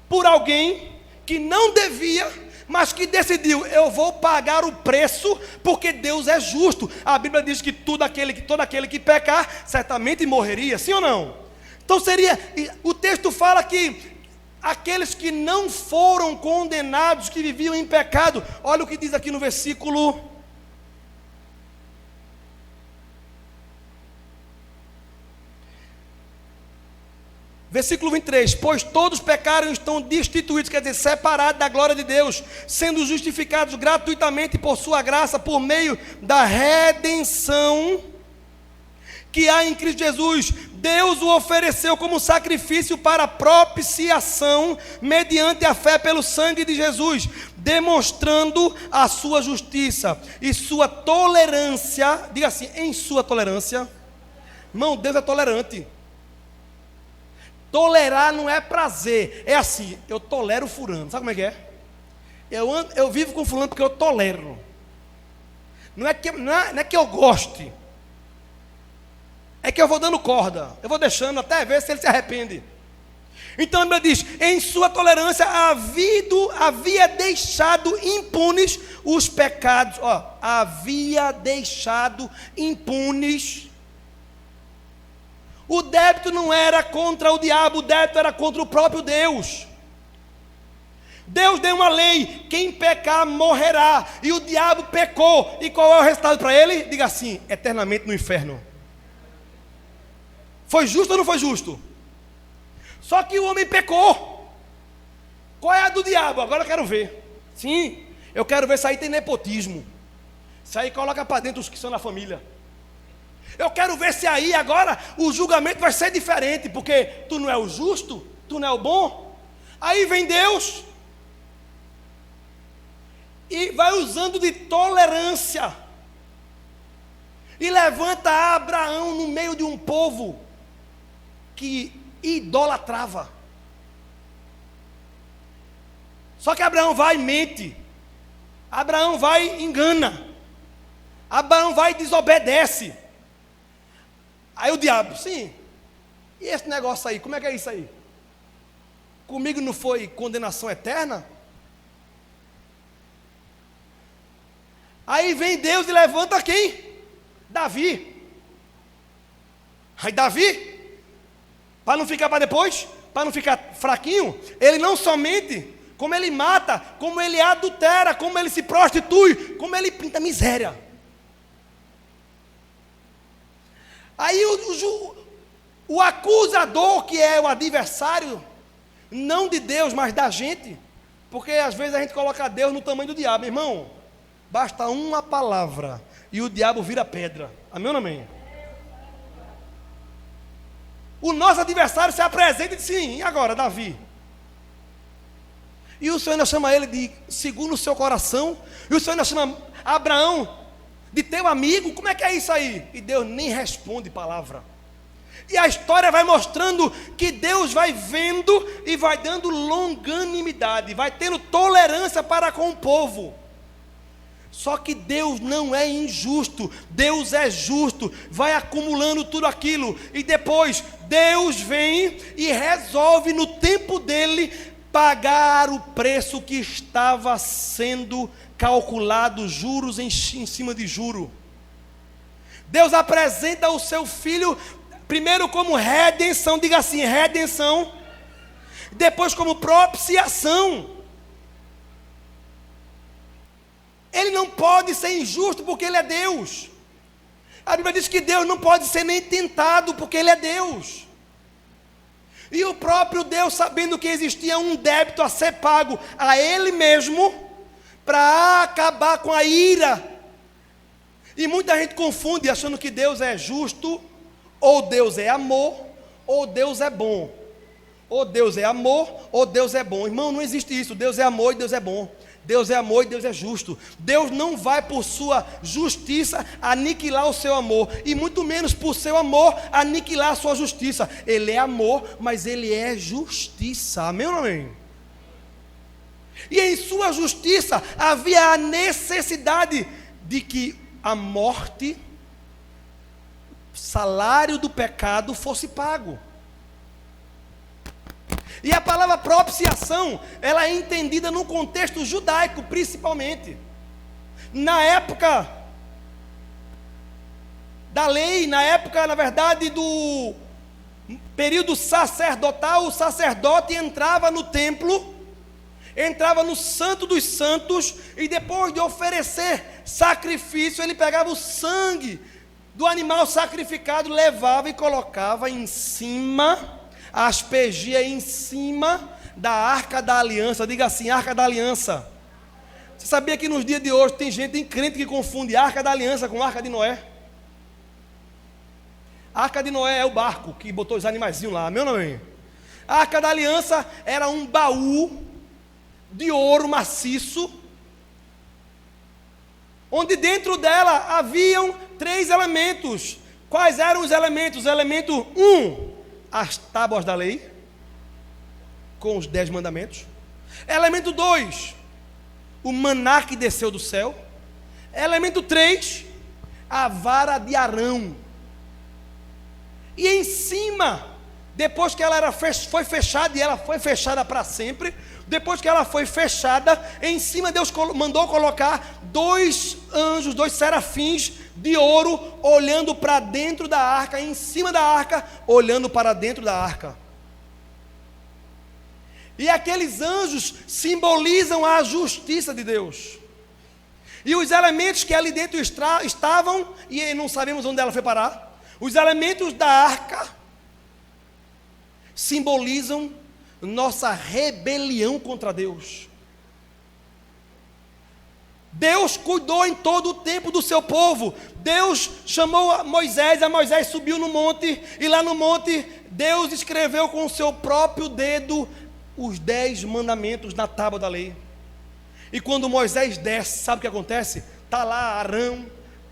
por alguém que não devia, mas que decidiu, eu vou pagar o preço, porque Deus é justo. A Bíblia diz que todo aquele que pecar, certamente morreria, sim ou não? Então o texto fala que aqueles que não foram condenados, que viviam em pecado, olha o que diz aqui no versículo 23, pois todos pecaram e estão destituídos, quer dizer, separados da glória de Deus, sendo justificados gratuitamente por sua graça, por meio da redenção que há em Cristo Jesus. Deus o ofereceu como sacrifício para propiciação, mediante a fé pelo sangue de Jesus, demonstrando a sua justiça e sua tolerância. Diga assim, em sua tolerância. Irmão, Deus é tolerante. Tolerar não é prazer. É assim, eu tolero fulano. Sabe como é que é? Eu vivo com fulano porque eu tolero. Não é que eu goste. É que eu vou dando corda. Eu vou deixando até ver se ele se arrepende. Então a Bíblia diz: em sua tolerância havia deixado impunes os pecados. Havia deixado impunes. O débito não era contra o diabo, o débito era contra o próprio Deus. Deus deu uma lei: quem pecar morrerá. E o diabo pecou. E qual é o resultado para ele? Diga assim: eternamente no inferno. Foi justo ou não foi justo? Só que o homem pecou. Qual é a do diabo? Agora eu quero ver. Sim, eu quero ver se aí tem nepotismo. Se aí coloca para dentro os que são da família. Eu quero ver se aí agora o julgamento vai ser diferente, porque tu não é o justo, tu não é o bom. Aí vem Deus e vai usando de tolerância e levanta Abraão no meio de um povo que idolatrava. Só que Abraão vai e mente, Abraão vai e engana, Abraão vai e desobedece. Aí o diabo: sim, e esse negócio aí, como é que é isso aí? Comigo não foi condenação eterna? Aí vem Deus e levanta quem? Davi. Aí Davi, para não ficar para depois, para não ficar fraquinho, ele não somente, como ele mata, como ele adultera, como ele se prostitui, como ele pinta miséria. Aí o acusador, que é o adversário, não de Deus, mas da gente, porque às vezes a gente coloca Deus no tamanho do diabo. Irmão, basta uma palavra e o diabo vira pedra. Amém ou não amém? O nosso adversário se apresenta e diz: sim, e agora, Davi? E o Senhor ainda chama ele de segundo o seu coração, e o Senhor ainda chama Abraão de teu amigo. Como é que é isso aí? E Deus nem responde palavra. E a história vai mostrando que Deus vai vendo e vai dando longanimidade, vai tendo tolerância para com o povo. Só que Deus não é injusto, Deus é justo, vai acumulando tudo aquilo, e depois Deus vem e resolve no tempo dele pagar o preço que estava sendo calculado, juros em cima de juro. Deus apresenta o seu filho primeiro como redenção, diga assim, redenção, depois como propiciação. Ele não pode ser injusto porque ele é Deus. A Bíblia diz que Deus não pode ser nem tentado porque ele é Deus. E o próprio Deus, sabendo que existia um débito a ser pago a ele mesmo, para acabar com a ira. E muita gente confunde achando que Deus é justo, ou Deus é amor, ou Deus é bom. Ou Deus é amor, ou Deus é bom. Irmão, não existe isso. Deus é amor e Deus é bom. Deus é amor e Deus é justo. Deus não vai por sua justiça aniquilar o seu amor, e muito menos por seu amor aniquilar a sua justiça. Ele é amor, mas ele é justiça. Amém ou não amém? E em sua justiça havia a necessidade de que a morte, salário do pecado, fosse pago. E a palavra propiciação, ela é entendida no contexto judaico, principalmente. Na época da lei, na época, na verdade, do período sacerdotal, o sacerdote entrava no templo, entrava no Santo dos Santos, e depois de oferecer sacrifício, ele pegava o sangue do animal sacrificado, levava e colocava em cima, aspergia em cima da Arca da Aliança. Diga assim, Arca da Aliança. Você sabia que nos dias de hoje tem gente, tem crente que confunde Arca da Aliança com Arca de Noé? A Arca de Noé é o barco que botou os animaizinhos lá, meu nome. A Arca da Aliança era um baú de ouro maciço, onde dentro dela haviam 3 elementos. Quais eram os elementos? O elemento 1, as tábuas da lei. com os 10 mandamentos. Elemento 2, o maná que desceu do céu. Elemento 3, a vara de Arão. E em cima, depois que ela foi fechada, e ela foi fechada para sempre, depois que ela foi fechada, em cima Deus mandou colocar 2 anjos, 2 serafins de ouro, olhando para dentro da arca, em cima da arca, olhando para dentro da arca. E aqueles anjos simbolizam a justiça de Deus. E os elementos que ali dentro estavam, e não sabemos onde ela foi parar, os elementos da arca simbolizam nossa rebelião contra Deus. Deus cuidou em todo o tempo do seu povo. Deus chamou a Moisés subiu no monte, e lá no monte Deus escreveu com o seu próprio dedo os 10 mandamentos na tábua da lei. E quando Moisés desce, sabe o que acontece? Está lá Arão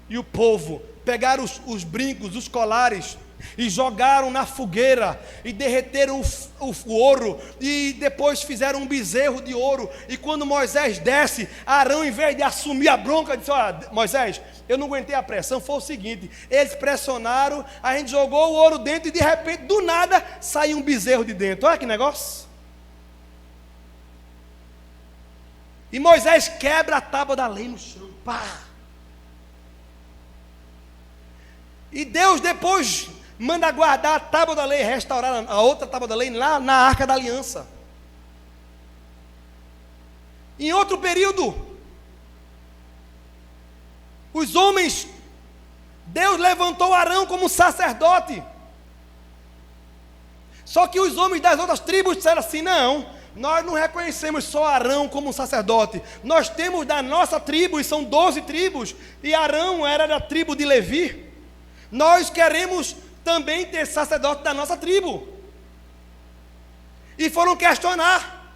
e o povo, pegaram os brincos, os colares, e jogaram na fogueira, e derreteram o ouro, e depois fizeram um bezerro de ouro. E quando Moisés desce, Arão, em vez de assumir a bronca, disse: olha, Moisés, eu não aguentei a pressão, foi o seguinte, eles pressionaram, a gente jogou o ouro dentro, e de repente, do nada, saiu um bezerro de dentro. Olha que negócio. E Moisés quebra a tábua da lei no chão. Pá! E Deus depois manda guardar a tábua da lei, restaurar a outra tábua da lei lá na Arca da Aliança. Em outro período, os homens, Deus levantou Arão como sacerdote. Só que os homens das outras tribos disseram assim: não, nós não reconhecemos só Arão como sacerdote. Nós temos da nossa tribo, e são 12 tribos, e Arão era da tribo de Levi. Nós queremos também ter sacerdote da nossa tribo. E foram questionar.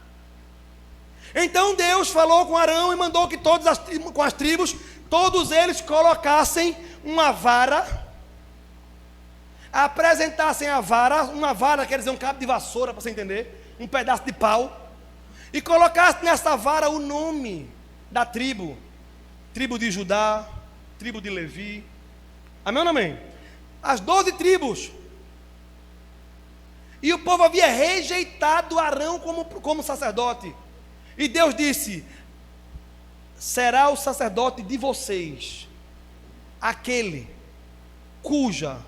Então Deus falou com Arão e mandou que com as tribos, todos eles colocassem uma vara, apresentassem a vara, uma vara quer dizer um cabo de vassoura, para você entender, um pedaço de pau, e colocassem nessa vara o nome da tribo, tribo de Judá, tribo de Levi. Amém ou não amém? As 12 tribos. E o povo havia rejeitado Arão como sacerdote. E Deus disse: será o sacerdote de vocês aquele cuja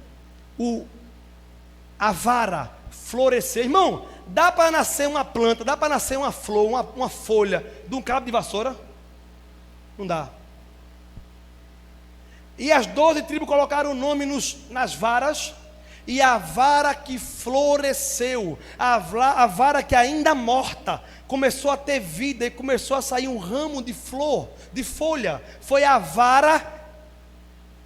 a vara florescer. Irmão, dá para nascer uma planta, dá para nascer uma flor, uma folha de um cabo de vassoura? Não dá. E as 12 tribos colocaram o nome nas varas, e a vara que floresceu, a vara que ainda morta, começou a ter vida e começou a sair um ramo de flor, de folha, foi a vara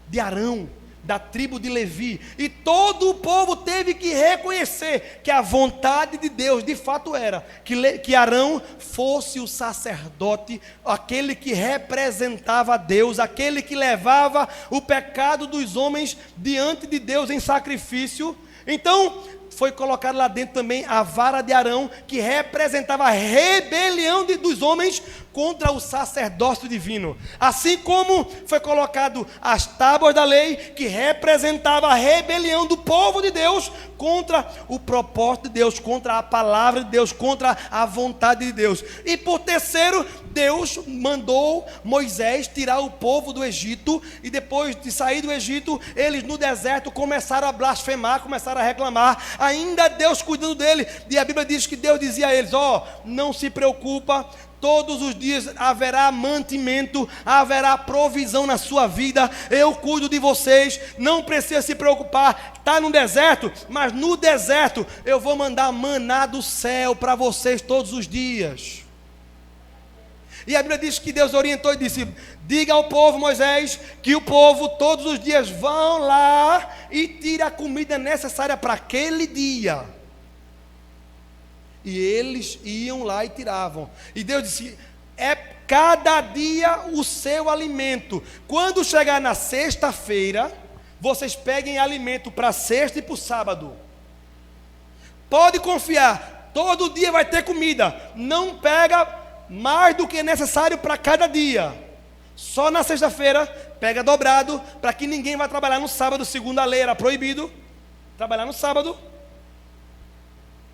de Arão, da tribo de Levi. E todo o povo teve que reconhecer que a vontade de Deus de fato era que Arão fosse o sacerdote, aquele que representava a Deus, aquele que levava o pecado dos homens diante de Deus em sacrifício. Então foi colocado lá dentro também a vara de Arão, que representava a rebelião dos homens contra o sacerdócio divino. Assim como foi colocado as tábuas da lei, que representava a rebelião do povo de Deus contra o propósito de Deus, contra a palavra de Deus, contra a vontade de Deus. E por terceiro, Deus mandou Moisés tirar o povo do Egito, e depois de sair do Egito, eles no deserto começaram a blasfemar, começaram a reclamar, ainda Deus cuidando dele. E a Bíblia diz que Deus dizia a eles: não se preocupa, todos os dias haverá mantimento, haverá provisão na sua vida, eu cuido de vocês, não precisa se preocupar. Está no deserto, mas no deserto eu vou mandar maná do céu para vocês todos os dias. E a Bíblia diz que Deus orientou e disse: diga ao povo, Moisés, que o povo todos os dias vão lá e tire a comida necessária para aquele dia. E eles iam lá e tiravam. E Deus disse: é cada dia o seu alimento. Quando chegar na sexta-feira, vocês peguem alimento para sexta e para o sábado. Pode confiar, todo dia vai ter comida. Não pega mais do que é necessário para cada dia. Só na sexta-feira pega dobrado, para que ninguém vá trabalhar no sábado. Segundo a lei era proibido trabalhar no sábado.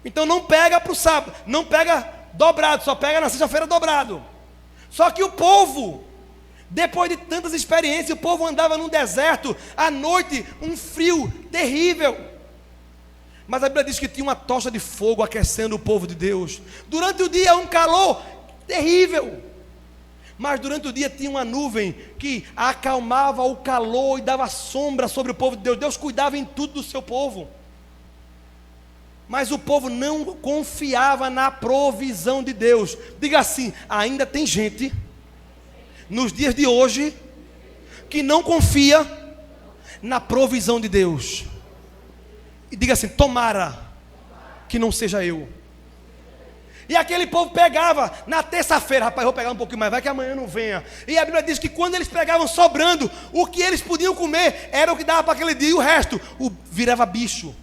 Então não pega para o sábado, não pega dobrado, só pega na sexta-feira dobrado. Só que o povo, depois de tantas experiências, o povo andava num deserto, à noite, um frio terrível. Mas a Bíblia diz que tinha uma tocha de fogo aquecendo o povo de Deus. Durante o dia um calor terrível, mas durante o dia tinha uma nuvem que acalmava o calor e dava sombra sobre o povo de Deus. Deus cuidava em tudo do seu povo. Mas o povo não confiava na provisão de Deus. Diga assim: ainda tem gente nos dias de hoje que não confia na provisão de Deus. E diga assim: tomara que não seja eu. E aquele povo pegava na terça-feira, rapaz, eu vou pegar um pouquinho mais, vai que amanhã não venha. E a Bíblia diz que quando eles pegavam sobrando, o que eles podiam comer era o que dava para aquele dia, e o resto virava bicho.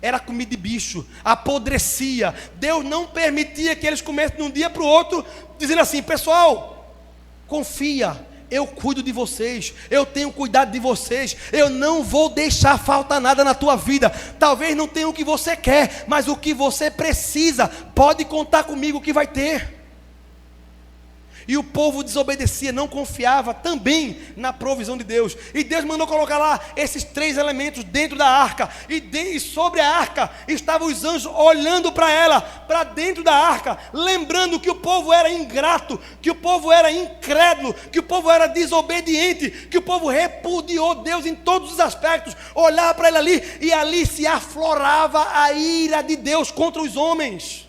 Era comida de bicho, apodrecia. Deus não permitia que eles comessem de um dia para o outro, dizendo assim: pessoal, confia, eu cuido de vocês, eu tenho cuidado de vocês, eu não vou deixar faltar nada na tua vida. Talvez não tenha o que você quer, mas o que você precisa, pode contar comigo que vai ter. E o povo desobedecia, não confiava também na provisão de Deus. E Deus mandou colocar lá esses 3 elementos dentro da arca. E sobre a arca estavam os anjos olhando para ela, para dentro da arca, lembrando que o povo era ingrato, que o povo era incrédulo, que o povo era desobediente, que o povo repudiou Deus em todos os aspectos. Olhava para ele ali, e ali se aflorava a ira de Deus contra os homens.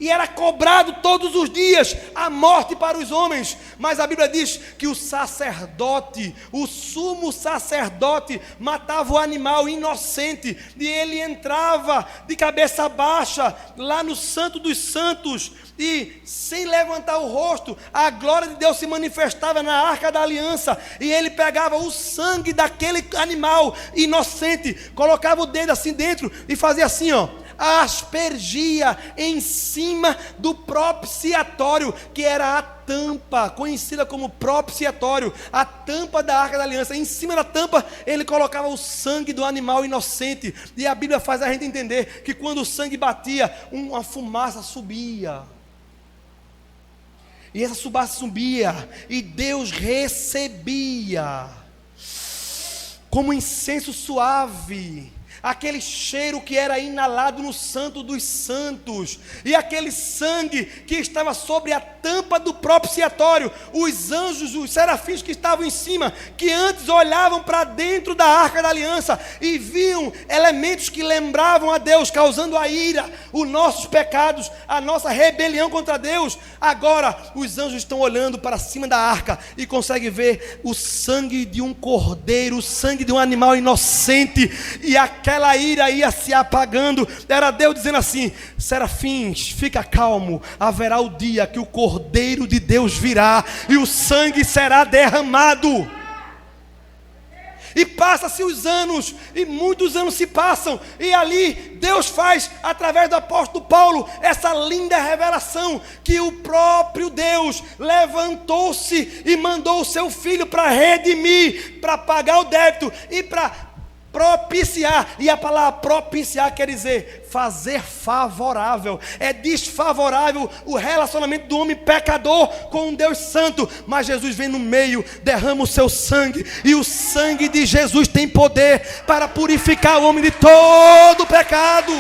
E era cobrado todos os dias a morte para os homens. Mas a Bíblia diz que o sacerdote, o sumo sacerdote, matava o animal inocente. E ele entrava de cabeça baixa lá no Santo dos Santos. E sem levantar o rosto, a glória de Deus se manifestava na Arca da Aliança. E ele pegava o sangue daquele animal inocente, colocava o dedo assim dentro e fazia assim, ó. Aspergia em cima do propiciatório, que era a tampa, conhecida como propiciatório, a tampa da Arca da Aliança. Em cima da tampa ele colocava o sangue do animal inocente. E a Bíblia faz a gente entender que quando o sangue batia, uma fumaça subia. E essa fumaça subia, e Deus recebia como incenso suave aquele cheiro que era inalado no Santo dos Santos, e aquele sangue que estava sobre a tampa do propiciatório. Os anjos, os serafins que estavam em cima, que antes olhavam para dentro da Arca da Aliança e viam elementos que lembravam a Deus, causando a ira, os nossos pecados, a nossa rebelião contra Deus. Agora os anjos estão olhando para cima da arca e conseguem ver o sangue de um cordeiro, o sangue de um animal inocente, e aquela ira ia se apagando. Era Deus dizendo assim: serafins, fica calmo, haverá o dia que o Cordeiro de Deus virá e o sangue será derramado. E passa-se os anos, e muitos anos se passam, e ali Deus faz, através do apóstolo Paulo, essa linda revelação, que o próprio Deus levantou-se e mandou o seu Filho para redimir, para pagar o débito e para propiciar. E a palavra propiciar quer dizer fazer favorável. É desfavorável o relacionamento do homem pecador com um Deus santo, mas Jesus vem no meio, derrama o seu sangue, e o sangue de Jesus tem poder para purificar o homem de todo pecado.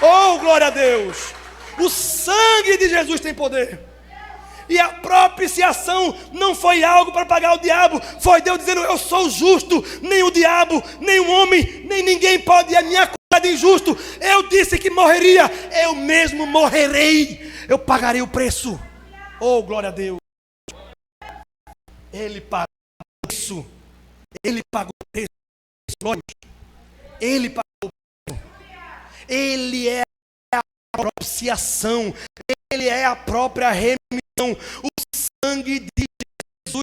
Oh, glória a Deus! O sangue de Jesus tem poder. E a propiciação não foi algo para pagar o diabo, foi Deus dizendo: eu sou justo, nem o diabo, nem o homem, nem ninguém pode me acusar de injusto. Eu disse que morreria, eu mesmo morrerei, eu pagarei o preço. Oh, glória a Deus! Ele pagou o preço, ele pagou o preço, ele pagou o preço. Ele é a propiciação, ele é a própria remissão. O sangue de Jesus.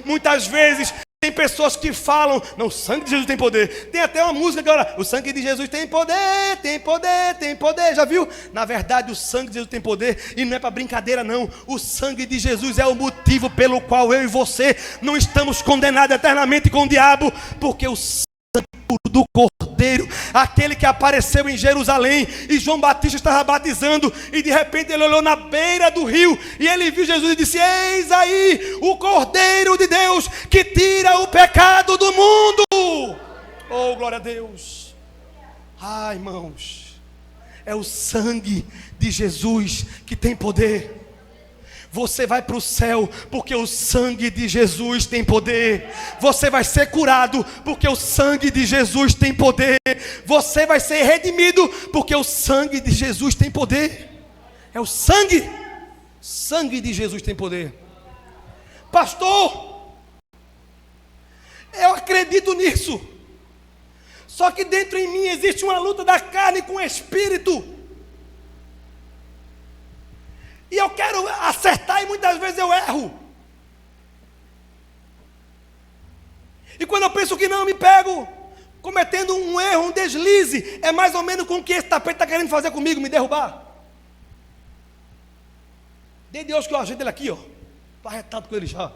Muitas vezes Tem pessoas que falam, não, o sangue de Jesus tem poder. Tem até uma música que fala, o sangue de Jesus tem poder, tem poder, tem poder. Já viu? Na verdade, o sangue de Jesus tem poder e não é para brincadeira não. O sangue de Jesus é o motivo pelo qual eu e você não estamos condenados eternamente com o diabo, porque o sangue do Cordeiro, aquele que apareceu em Jerusalém, e João Batista estava batizando, e de repente ele olhou na beira do rio, e ele viu Jesus e disse, eis aí o Cordeiro de Deus, que tira o pecado do mundo. Oh, glória a Deus. Ah, irmãos, é o sangue de Jesus que tem poder. Você vai para o céu porque o sangue de Jesus tem poder. Você vai ser curado porque o sangue de Jesus tem poder. Você vai ser redimido porque o sangue de Jesus tem poder. É o sangue de Jesus tem poder. Pastor, eu acredito nisso. Só que dentro em mim existe uma luta da carne com o espírito. E eu quero acertar e muitas vezes eu erro. E quando eu penso que não, eu me pego cometendo um erro, um deslize. É mais ou menos com o que esse tapete está querendo fazer comigo, me derrubar. Dei Deus que eu ajeito ele aqui, ó. Estou arretado com ele já.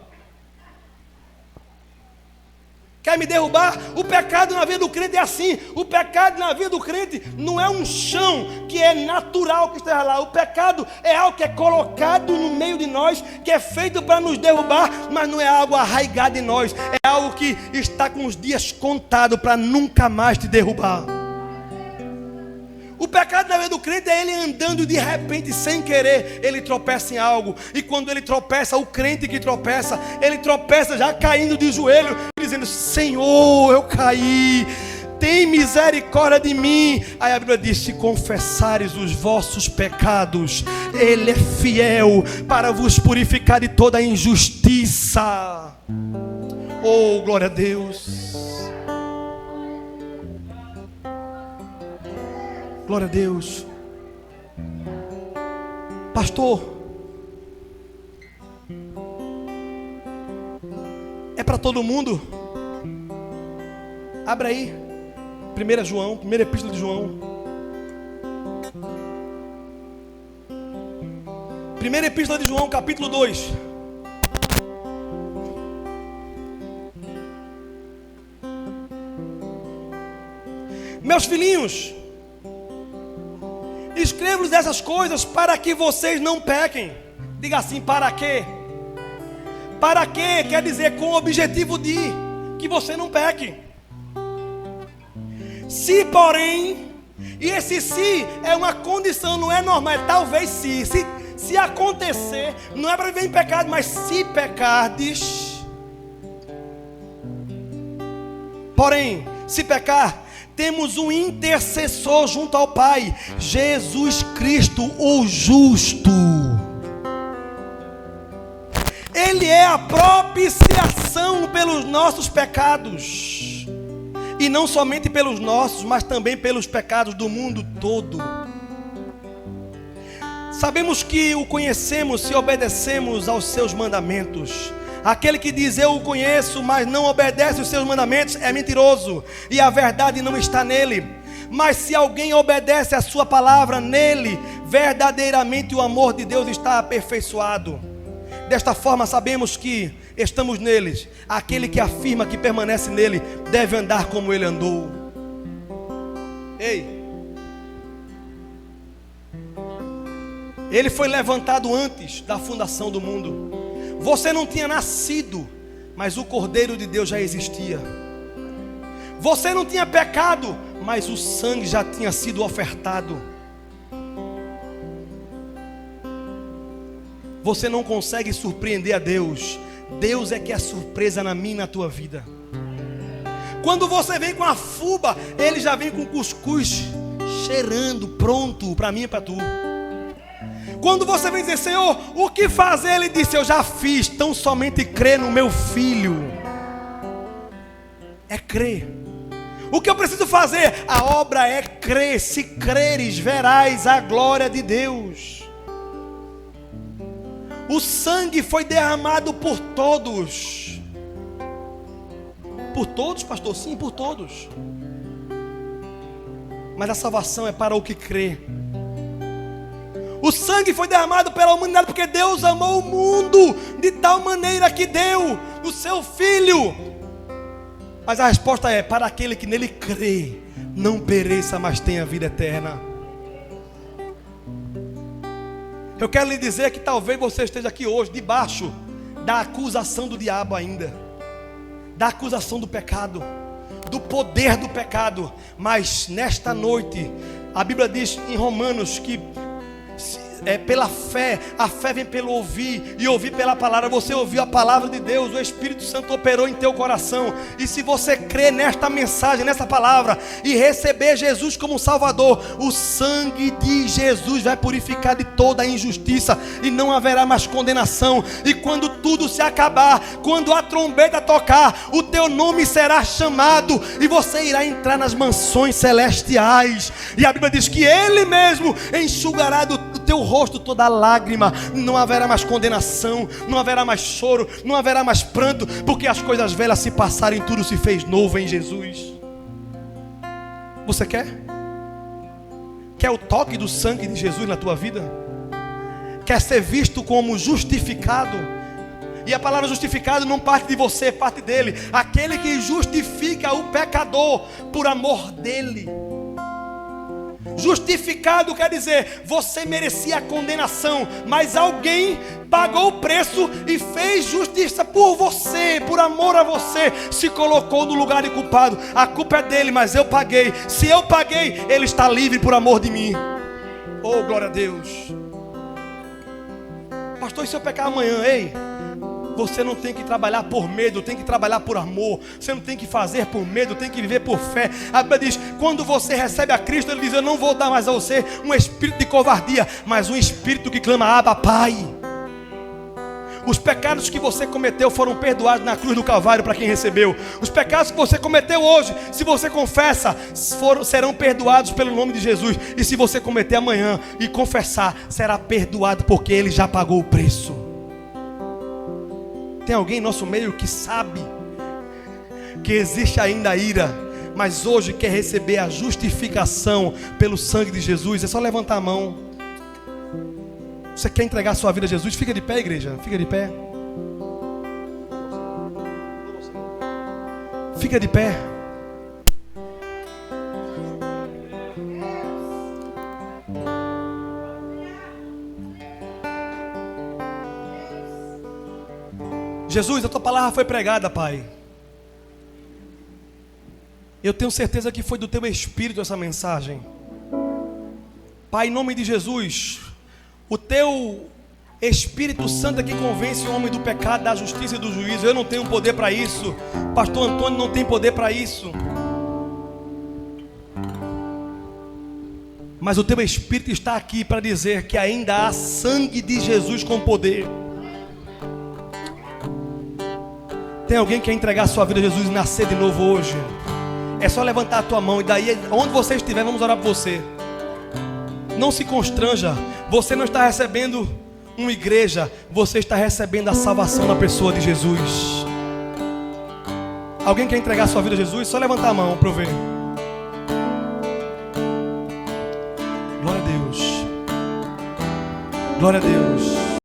Quer me derrubar? O pecado na vida do crente é assim. O pecado na vida do crente não é um chão que é natural que esteja lá. O pecado é algo que é colocado no meio de nós, que é feito para nos derrubar, mas não é algo arraigado em nós. É algo que está com os dias contados para nunca mais te derrubar. O pecado na vida do crente é ele andando de repente, sem querer, ele tropeça em algo. E quando ele tropeça, o crente que tropeça, ele tropeça já caindo de joelho, dizendo, Senhor, eu caí, tem misericórdia de mim. Aí a Bíblia diz, se confessares os vossos pecados, Ele é fiel para vos purificar de toda a injustiça. Oh, glória a Deus. Glória a Deus. Pastor, é para todo mundo? Abra aí 1 João, primeira epístola de João. Primeira epístola de João, capítulo 2. Meus filhinhos, escrevo-lhes essas coisas para que vocês não pequem. Diga assim, para quê? Para quê? Quer dizer com o objetivo de que você não peque. Se porém, e esse se é uma condição, não é normal, é talvez se acontecer, não é para viver em pecado, mas se pecardes, porém, se pecar, temos um intercessor junto ao Pai, Jesus Cristo, o justo. Ele é a propiciação pelos nossos pecados, e não somente pelos nossos, mas também pelos pecados do mundo todo. Sabemos que o conhecemos se obedecemos aos seus mandamentos. Aquele que diz eu o conheço, mas não obedece os seus mandamentos, é mentiroso, e a verdade não está nele. Mas se alguém obedece a sua palavra, nele verdadeiramente o amor de Deus está aperfeiçoado. Desta forma sabemos que estamos neles. Aquele que afirma que permanece nele deve andar como ele andou. Ei, ele foi levantado antes da fundação do mundo. Você não tinha nascido, mas o Cordeiro de Deus já existia. Você não tinha pecado, mas o sangue já tinha sido ofertado. Você não consegue surpreender a Deus. Deus é que é a surpresa na minha e na tua vida. Quando você vem com a fuba, Ele já vem com cuscuz cheirando, pronto para mim e para tu. Quando você vem dizer, Senhor, o que fazer? Ele disse, eu já fiz, tão somente crê no meu filho. É crer. O que eu preciso fazer? A obra é crer. Se creres, verás a glória de Deus. O sangue foi derramado por todos. Por todos, pastor? Sim, por todos. Mas a salvação é para o que crê. O sangue foi derramado pela humanidade porque Deus amou o mundo de tal maneira que deu o seu Filho. Mas a resposta é: para aquele que nele crê, não pereça, mas tenha vida eterna. Eu quero lhe dizer que talvez você esteja aqui hoje debaixo da acusação do diabo ainda, da acusação do pecado, do poder do pecado. Mas nesta noite, a Bíblia diz em Romanos que pela fé, a fé vem pelo ouvir, e ouvir pela palavra. Você ouviu a palavra de Deus, o Espírito Santo operou em teu coração, e se você crer nesta mensagem, nessa palavra, e receber Jesus como Salvador, o sangue de Jesus vai purificar de toda a injustiça, e não haverá mais condenação. E quando tudo se acabar, quando a trombeta tocar, o teu nome será chamado, e você irá entrar nas mansões celestiais, e a Bíblia diz que Ele mesmo enxugará do teu rosto toda lágrima. Não haverá mais condenação, não haverá mais choro, não haverá mais pranto, porque as coisas velhas se passaram e tudo se fez novo em Jesus. Você quer? Quer o toque do sangue de Jesus na tua vida? Quer ser visto como justificado? E a palavra justificado não parte de você, parte dele. Aquele que justifica o pecador por amor dele. Justificado quer dizer, você merecia a condenação, mas alguém pagou o preço e fez justiça por você, por amor a você, se colocou no lugar de culpado. A culpa é dele, mas eu paguei. Se eu paguei, ele está livre por amor de mim. Oh, glória a Deus. Pastor, e se eu pecar amanhã? Ei, você não tem que trabalhar por medo, tem que trabalhar por amor. Você não tem que fazer por medo, tem que viver por fé. A Bíblia diz, quando você recebe a Cristo, Ele diz, eu não vou dar mais a você um espírito de covardia, mas um espírito que clama, Abba, Pai. Os pecados que você cometeu foram perdoados na cruz do Calvário para quem recebeu. Os pecados que você cometeu hoje, se você confessa, serão perdoados pelo nome de Jesus. E se você cometer amanhã e confessar, será perdoado porque Ele já pagou o preço. Tem alguém em nosso meio que sabe que existe ainda a ira, mas hoje quer receber a justificação pelo sangue de Jesus? É só levantar a mão. Você quer entregar a sua vida a Jesus? Fica de pé, igreja. Fica de pé. Fica de pé. Jesus, a tua palavra foi pregada, Pai. Eu tenho certeza que foi do teu Espírito essa mensagem. Pai, em nome de Jesus, o teu Espírito Santo é que convence o homem do pecado, da justiça e do juízo. Eu não tenho poder para isso. Pastor Antônio não tem poder para isso. Mas o teu Espírito está aqui para dizer que ainda há sangue de Jesus com poder. Tem alguém que quer entregar a sua vida a Jesus e nascer de novo hoje? É só levantar a tua mão e daí, onde você estiver, vamos orar por você. Não se constranja. Você não está recebendo uma igreja, você está recebendo a salvação na pessoa de Jesus. Alguém quer entregar a sua vida a Jesus? Só levantar a mão para eu ver. Glória a Deus. Glória a Deus.